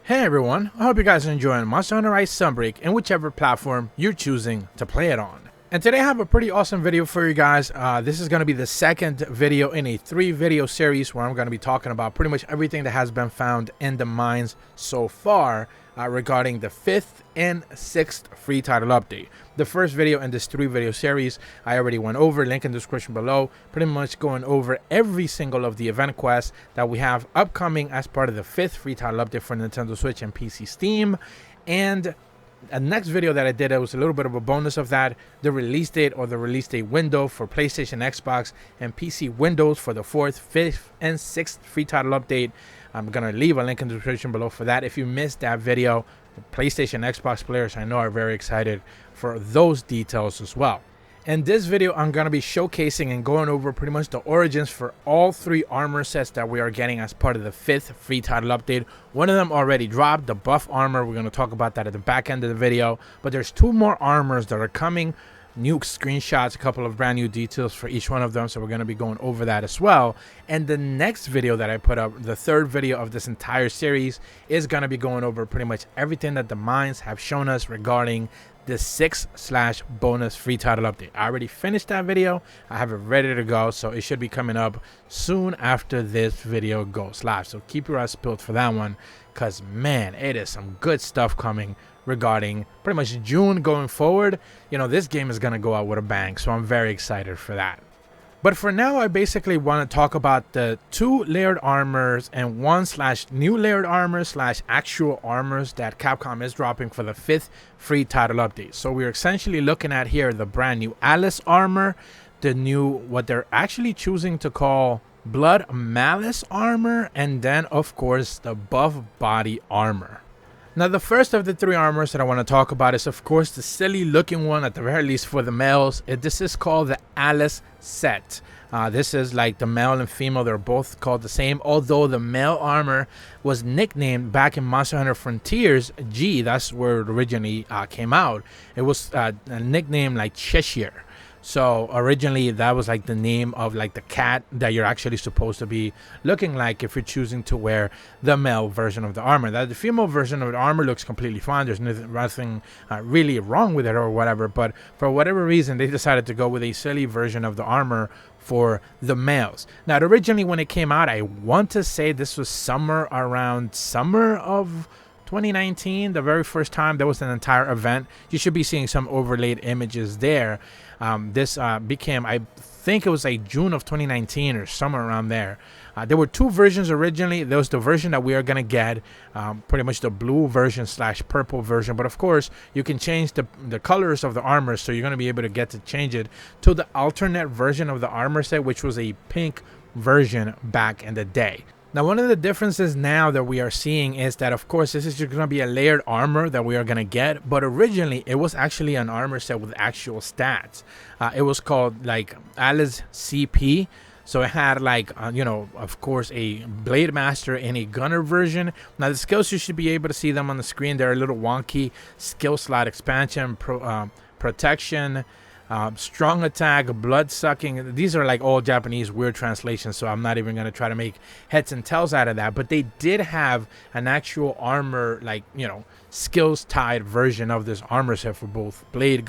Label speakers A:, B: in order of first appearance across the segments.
A: Hey everyone, I hope you guys are enjoying Monster Hunter Rise Sunbreak in whichever platform you're choosing to play it on. And today I have a pretty awesome video for you guys. This is going to be the second video in a 3-video series where I'm going to be talking about pretty much everything that has been found in the mines so far regarding the 5th and 6th free title update. The first video in this 3-video series I already went over, link in the description below, pretty much going over every single of the event quests that we have upcoming as part of the 5th free title update for Nintendo Switch and PC Steam. And the next video that I did, it was a little bit of a bonus of that, the release date or the release date window for PlayStation, Xbox, and PC Windows for the 4th, 5th, and 6th free title update. I'm going to leave a link in the description below for that. If you missed that video, the PlayStation, Xbox players I know are very excited for those details as well. In this video, I'm going to be showcasing and going over pretty much the origins for all 3 armor sets that we are getting as part of the 5th free title update. One of them already dropped, the buff armor. We're going to talk about that at the back end of the video. But there's 2 more armors that are coming. New screenshots, a couple of brand new details for each one of them. So we're going to be going over that as well. And the next video that I put up, the 3rd video of this entire series, is going to be going over pretty much everything that the mines have shown us regarding the 6/bonus free title update. I already finished that video. I have it ready to go, so it should be coming up soon after this video goes live. So keep your eyes peeled for that one, because man, it is some good stuff coming regarding pretty much June going forward. You know, this game is gonna go out with a bang, so I'm very excited for that. But for now, I basically want to talk about the 2 layered armors and 1/new layered armor / actual armors that Capcom is dropping for the 5th free title update. So we're essentially looking at here the brand new Alice armor, the new, what they're actually choosing to call Blood Malice armor, and then of course the buff body armor. Now, the first of the 3 armors that I want to talk about is, of course, the silly looking one, at the very least for the males. This is called the Alice set. This is like the male and female. They're both called the same, although the male armor was nicknamed back in Monster Hunter Frontiers G. That's where it originally came out. It was a nickname like Cheshire. So originally that was like the name of like the cat that you're actually supposed to be looking like if you're choosing to wear the male version of the armor. That the female version of the armor looks completely fine. There's nothing really wrong with it or whatever, but for whatever reason they decided to go with a silly version of the armor for the males. Now, originally when it came out, I want to say this was around summer of 2019, the very first time there was an entire event. You should be seeing some overlaid images there. This became, I think it was like June of 2019 or somewhere around there. There were 2 versions originally. There was the version that we are going to get, pretty much the blue version / purple version. But of course, you can change the colors of the armor, so you're going to be able to get to change it to the alternate version of the armor set, which was a pink version back in the day. Now, one of the differences now that we are seeing is that, of course, this is just going to be a layered armor that we are going to get. But originally, it was actually an armor set with actual stats. It was called, like, Alice CP. So it had, like, you know, of course, a Blade Master and a Gunner version. Now, the skills, you should be able to see them on the screen. They're a little wonky. Skill slot expansion, protection, strong attack, blood sucking. These are like all Japanese weird translations, so I'm not even going to try to make heads and tails out of that. But they did have an actual armor, like, you know, skills tied version of this armor set for both Blade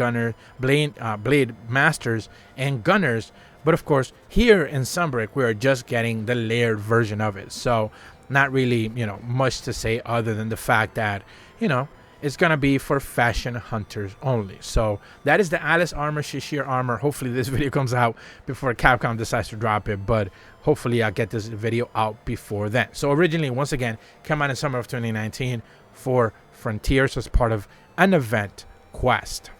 A: Masters and Gunners. But of course, here in Sunbreak, we are just getting the layered version of it. So not really, you know, much to say other than the fact that, you know, it's going to be for fashion hunters only. So that is the Alice armor, Cheshire armor. Hopefully this video comes out before Capcom decides to drop it, but hopefully I'll get this video out before then. So originally, once again, came out in summer of 2019 for Frontiers as part of an event quest.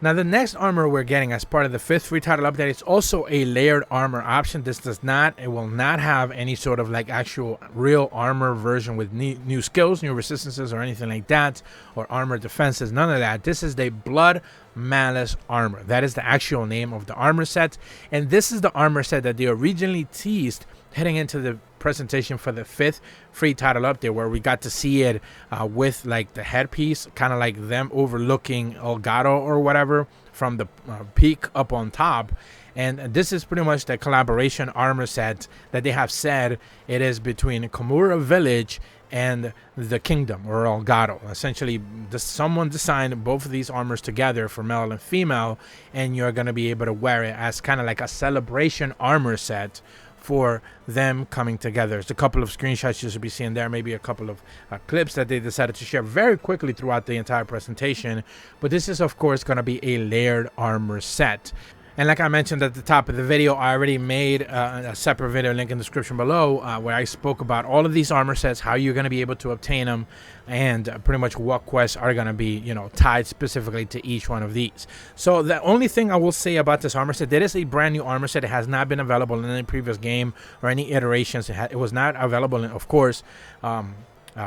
A: Now, the next armor we're getting as part of the 5th free title update is also a layered armor option. This it will not have any sort of like actual real armor version with new skills, new resistances, or anything like that, or armor defenses, none of that. This is the Blood Malice armor. That is the actual name of the armor set, and this is the armor set that they originally teased heading into the presentation for the 5th free title update, where we got to see it with like the headpiece, kind of like them overlooking Elgato or whatever from the peak up on top. And this is pretty much the collaboration armor set that they have said it is between Komura Village and the Kingdom, or Elgato. Essentially, someone designed both of these armors together for male and female, and you're going to be able to wear it as kind of like a celebration armor set for them coming together. There's a couple of screenshots you should be seeing there, maybe a couple of clips that they decided to share very quickly throughout the entire presentation. But this is, of course, going to be a layered armor set. And like I mentioned at the top of the video, I already made a separate video, link in the description below, where I spoke about all of these armor sets, how you're going to be able to obtain them, and pretty much what quests are going to be, you know, tied specifically to each one of these. So the only thing I will say about this armor set, that is a brand new armor set. It has not been available in any previous game or any iterations. It was not available in, of course,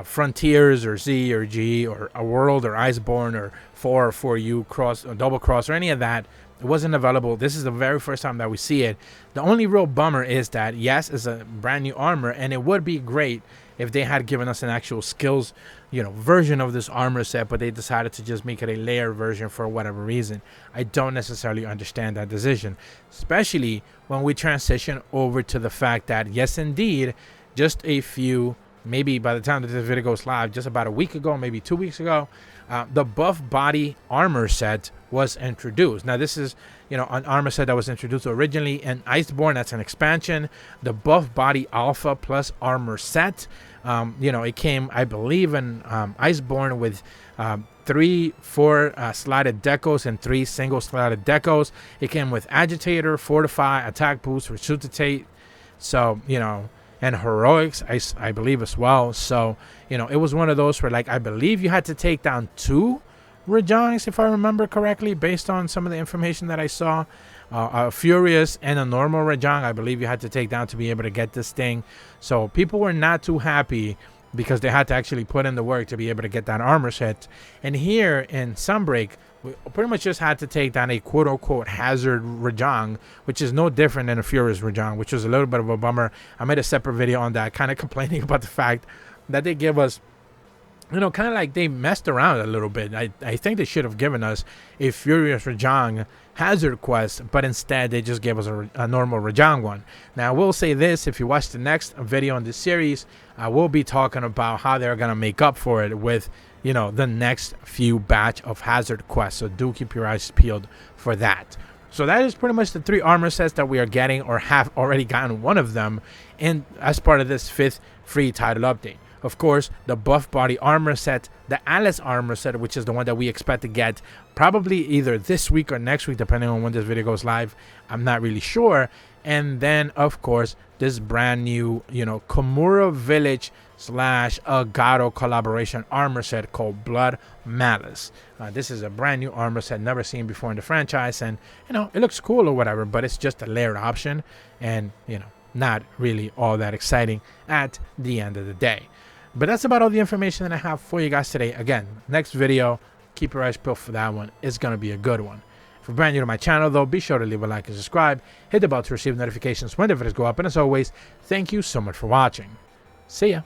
A: Frontiers or Z or G or A World or Iceborne or 4 or 4U Cross or Double Cross or any of that. It wasn't available. This is the very first time that we see it. The only real bummer is that, yes, it's a brand new armor, and it would be great if they had given us an actual skills, you know, version of this armor set, but they decided to just make it a layer version for whatever reason. I don't necessarily understand that decision, especially when we transition over to the fact that, yes, indeed, just a few, maybe by the time that this video goes live, just about a week ago, maybe 2 weeks ago, the buff body armor set was introduced. Now this is, you know, an armor set that was introduced originally in Iceborne. That's an expansion. The buff body alpha plus armor set, you know, it came, I believe, in Iceborne with 3 4 slotted decos and 3 single slotted decos. It came with agitator, fortify, attack boost, resuscitate, so, you know, and heroics, I believe, as well. So, you know, it was one of those where, like, I believe you had to take down 2 Rajangs, if I remember correctly, based on some of the information that I saw. A Furious and a normal Rajang, I believe you had to take down to be able to get this thing. So people were not too happy because they had to actually put in the work to be able to get that armor set. And here in Sunbreak, we pretty much just had to take down a quote-unquote hazard Rajang, which is no different than a Furious Rajang, which was a little bit of a bummer. I made a separate video on that, kind of complaining about the fact that they give us, you know, kind of like they messed around a little bit. I think they should have given us a Furious Rajang hazard quest, but instead they just gave us a normal Rajang one. Now I will say this, if you watch the next video in this series, I will be talking about how they're going to make up for it with, you know, the next few batch of hazard quests. So do keep your eyes peeled for that. So that is pretty much the 3 armor sets that we are getting, or have already gotten one of them, and as part of this 5th free title update. Of course, the buff body armor set, the Alice armor set, which is the one that we expect to get probably either this week or next week, depending on when this video goes live. I'm not really sure. And then, of course, this brand new, you know, Komura Village / Elgato collaboration armor set called Blood Malice. This is a brand new armor set, never seen before in the franchise, and, you know, it looks cool or whatever, but it's just a layered option, and, you know, not really all that exciting at the end of the day. But that's about all the information that I have for you guys today. Again, next video, keep your eyes peeled for that one. It's going to be a good one. If you're brand new to my channel, though, be sure to leave a like and subscribe. Hit the bell to receive notifications when the videos go up. And as always, thank you so much for watching. See ya.